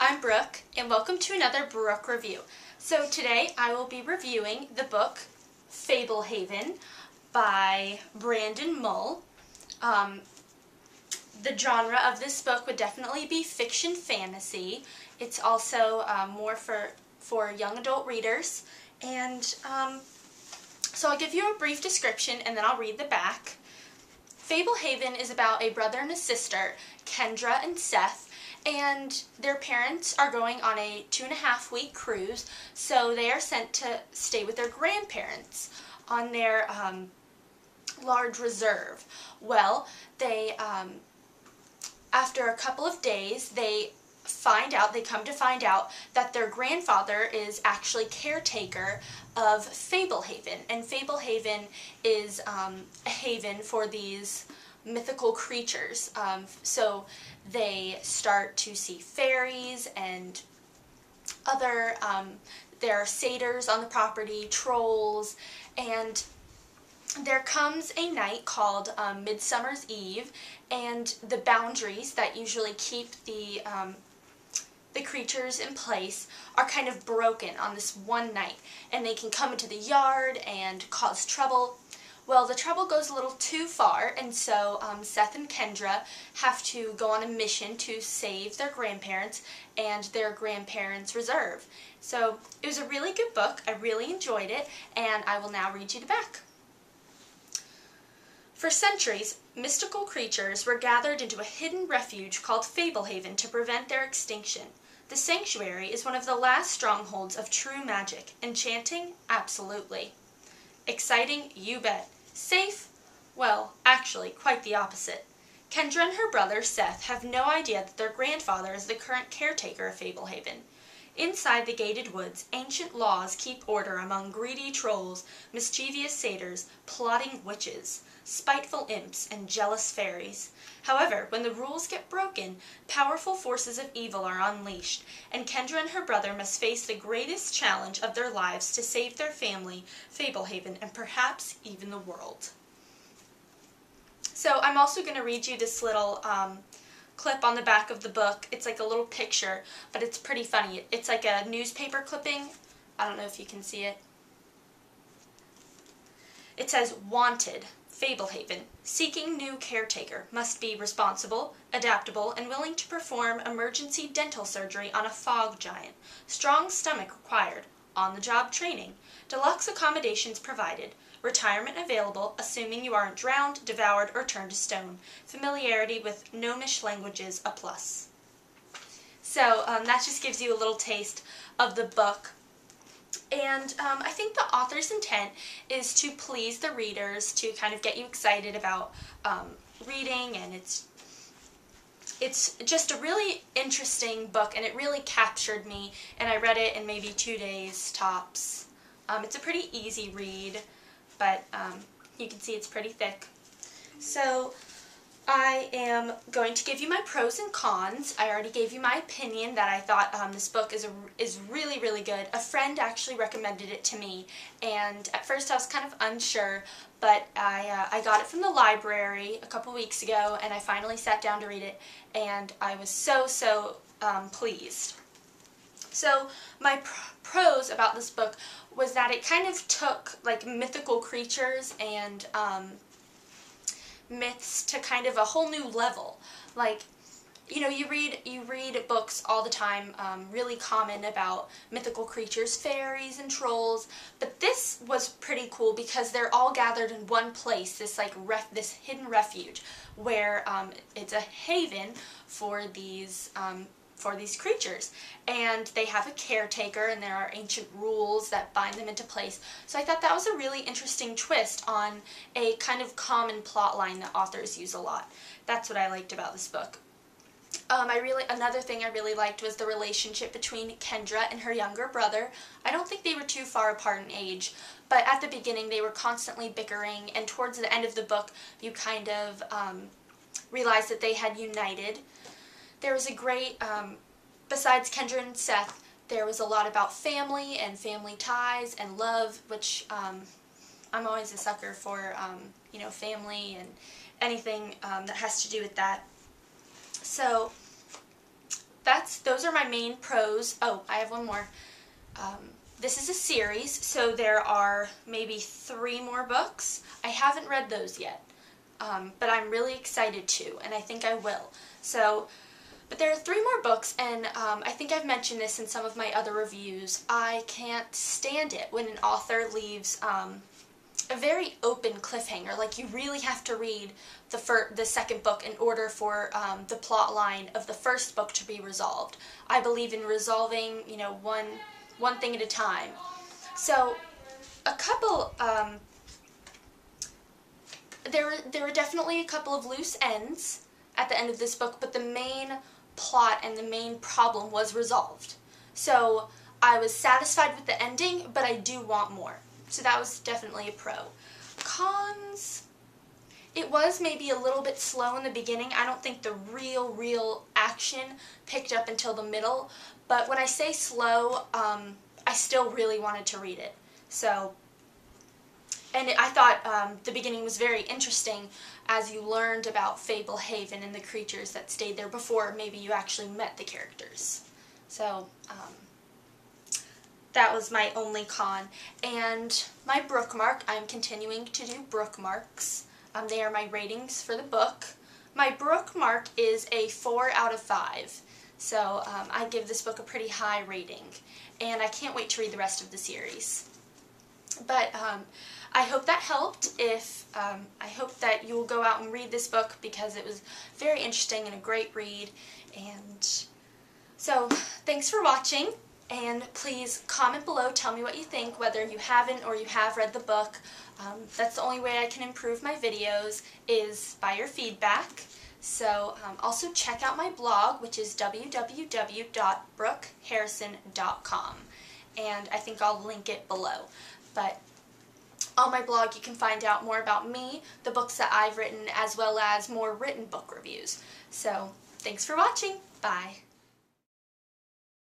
I'm Brooke, and welcome to another Brooke review. So today I will be reviewing the book Fablehaven by Brandon Mull. The genre of this book would definitely be fiction fantasy. It's also more for young adult readers. And so I'll give you a brief description and then I'll read the back. Fablehaven is about a brother and a sister, Kendra and Seth, and their parents are going on a 2.5-week cruise, so they are sent to stay with their grandparents on their large reserve. Well, they, after a couple of days, they come to find out that their grandfather is actually caretaker of Fablehaven, and Fablehaven is a haven for these mythical creatures. So they start to see fairies and other, there are satyrs on the property, trolls, and there comes a night called Midsummer's Eve, and the boundaries that usually keep the creatures in place are kind of broken on this one night, and they can come into the yard and cause trouble. Well, the trouble goes a little too far, and so Seth and Kendra have to go on a mission to save their grandparents and their grandparents' reserve. So it was a really good book. I really enjoyed it, and I will now read you the back. For centuries, mystical creatures were gathered into a hidden refuge called Fablehaven to prevent their extinction. The sanctuary is one of the last strongholds of true magic. Enchanting? Absolutely. Exciting? You bet. Safe? Well, actually, quite the opposite. Kendra and her brother, Seth, have no idea that their grandfather is the current caretaker of Fablehaven. Inside the gated woods, ancient laws keep order among greedy trolls, mischievous satyrs, plotting witches, spiteful imps, and jealous fairies. However, when the rules get broken, powerful forces of evil are unleashed, and Kendra and her brother must face the greatest challenge of their lives to save their family, Fablehaven, and perhaps even the world. So I'm also going to read you this little clip on the back of the book. It's like a little picture, but it's pretty funny. It's like a newspaper clipping. I don't know if you can see it. It says, "Wanted, Fablehaven, seeking new caretaker, must be responsible, adaptable, and willing to perform emergency dental surgery on a fog giant. Strong stomach required. On-the-job training. Deluxe accommodations provided. Retirement available, assuming you aren't drowned, devoured, or turned to stone. Familiarity with gnomish languages a plus." So that just gives you a little taste of the book. And I think the author's intent is to please the readers, to kind of get you excited about reading, and it's just a really interesting book, and it really captured me, and I read it in maybe 2 days tops. It's a pretty easy read, but you can see it's pretty thick. So I am going to give you my pros and cons. I already gave you my opinion that I thought this book is really, really good. A friend actually recommended it to me, and at first I was kind of unsure, but I got it from the library a couple weeks ago, and I finally sat down to read it, and I was so pleased. So my pros about this book was that it kind of took like mythical creatures and myths to kind of a whole new level. Like, you know, you read books all the time, really common about mythical creatures, fairies and trolls, but this was pretty cool because they're all gathered in one place, this like this hidden refuge where it's a haven for these creatures, and they have a caretaker, and there are ancient rules that bind them into place. So I thought that was a really interesting twist on a kind of common plot line that authors use a lot. That's what I liked about this book. Another thing I really liked was the relationship between Kendra and her younger brother. I don't think they were too far apart in age, but at the beginning they were constantly bickering, and towards the end of the book you kind of realized that they had united. There was a great, besides Kendra and Seth, there was a lot about family and family ties and love, which I'm always a sucker for, you know, family and anything that has to do with that. So those are my main pros. Oh, I have one more. This is a series, so there are maybe 3 more books. I haven't read those yet, but I'm really excited to, and I think I will. But there are 3 more books, and I think I've mentioned this in some of my other reviews. I can't stand it when an author leaves a very open cliffhanger. Like, you really have to read the second book in order for the plot line of the first book to be resolved. I believe in resolving, you know, one thing at a time. So, a couple, there were definitely a couple of loose ends at the end of this book, but the main plot and the main problem was resolved. So, I was satisfied with the ending, but I do want more. So that was definitely a pro. Cons, it was maybe a little bit slow in the beginning. I don't think the real action picked up until the middle. But when I say slow, I still really wanted to read it. So, and I thought the beginning was very interesting as you learned about Fablehaven and the creatures that stayed there before maybe you actually met the characters. So, that was my only con. And my bookmark, I'm continuing to do bookmarks. They are my ratings for the book. My bookmark is a 4 out of 5. So I give this book a pretty high rating. And I can't wait to read the rest of the series. But I hope that helped. I hope that you will go out and read this book because it was very interesting and a great read. And so, thanks for watching. And please comment below, tell me what you think, whether you haven't or you have read the book. That's the only way I can improve my videos, is by your feedback. So also check out my blog, which is www.brookeharrison.com. And I think I'll link it below. But on my blog you can find out more about me, the books that I've written, as well as more written book reviews. So thanks for watching. Bye.